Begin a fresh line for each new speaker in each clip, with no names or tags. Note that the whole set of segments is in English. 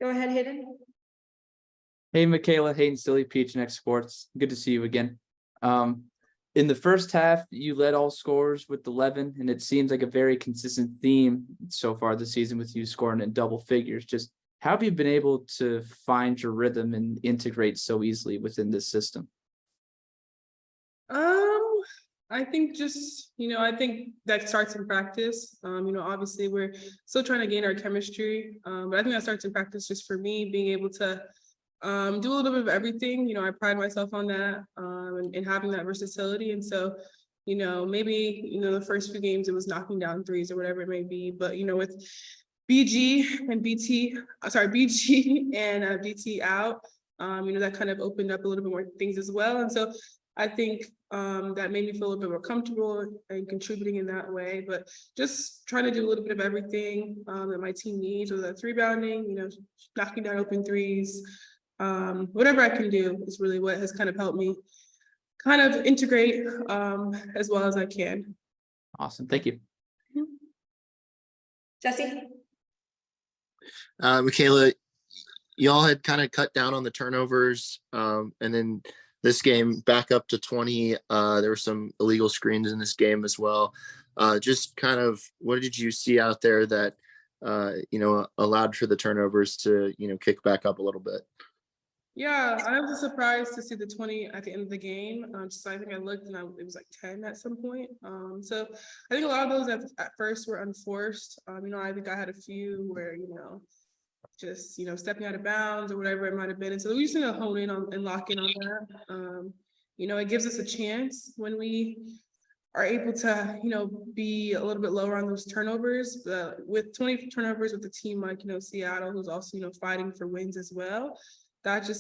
Go ahead, Hayden.
Hey, Michaela, Hayden Stilley, PHNX Sports. Good to see you again. In the first half, you led all scorers with 11, and it seems like a very consistent theme so far this season with you scoring in double figures. Just how have you been able to find your rhythm and integrate so easily within this system?
I think just, I think that starts in practice. Obviously we're still trying to gain our chemistry, but I think that starts in practice just for me being able to do a little bit of everything. I pride myself on that and having that versatility. And so, maybe, the first few games it was knocking down threes or whatever it may be, but, with BG and BT and BT out, that kind of opened up a little bit more things as well. And so I think that made me feel a little bit more comfortable and contributing in that way, but just trying to do a little bit of everything that my team needs, whether that's rebounding, knocking down open threes, whatever I can do is really what has kind of helped me kind of integrate as well as I can.
Awesome. Thank you.
Jesse.
Michaela, y'all had kind of cut down on the turnovers, and then this game back up to 20. There were some illegal screens in this game as well. Just kind of what did you see out there that allowed for the turnovers to kick back up a little bit?
Yeah, I was surprised to see the 20 at the end of the game. So I think I looked and it was like 10 at some point. So I think a lot of those at first were unforced. I think I had a few where, just, stepping out of bounds or whatever it might have been. And so we just need to hone in on and lock in on that. It gives us a chance when we are able to, be a little bit lower on those turnovers. With 20 turnovers with a team like, Seattle, who's also, fighting for wins as well.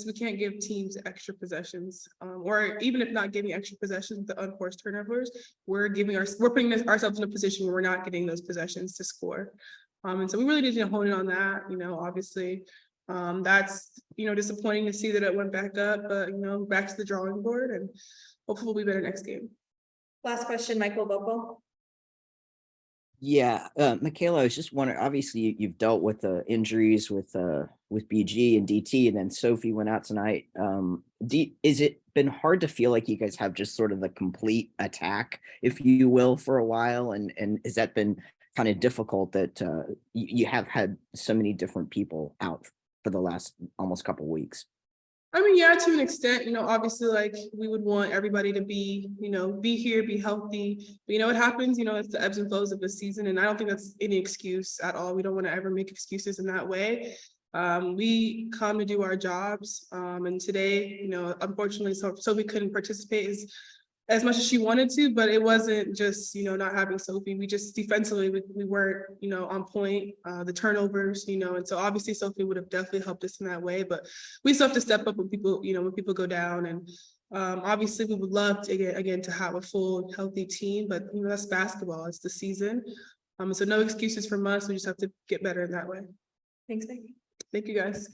We can't give teams extra possessions, or even if not giving extra possessions with the unforced turnovers, we're putting ourselves in a position where we're not getting those possessions to score. And so we really need to hone in on that. Obviously, that's disappointing to see that it went back up, but back to the drawing board, and hopefully we'll be better next game.
Last question, Michael Vocal.
Yeah, Michaela, I was just wondering, obviously you've dealt with the injuries with BG and DT, and then Sophie went out tonight. Is it been hard to feel like you guys have just sort of the complete attack, if you will, for a while? And has that been kind of difficult that you have had so many different people out for the last almost couple of weeks?
Yeah, to an extent, obviously, like we would want everybody to be, be here, be healthy. But what happens, it's the ebbs and flows of the season. And I don't think that's any excuse at all. We don't want to ever make excuses in that way. We come to do our jobs. And today, unfortunately, Sophie couldn't participate as much as she wanted to, but it wasn't just, not having Sophie. We just defensively, we weren't, on point, the turnovers, and so obviously Sophie would have definitely helped us in that way, but we still have to step up when people go down. And obviously we would love to again to have a full healthy team, but that's basketball, it's the season. So no excuses from us. We just have to get better in that way.
Thanks, Nick.
Thank you guys.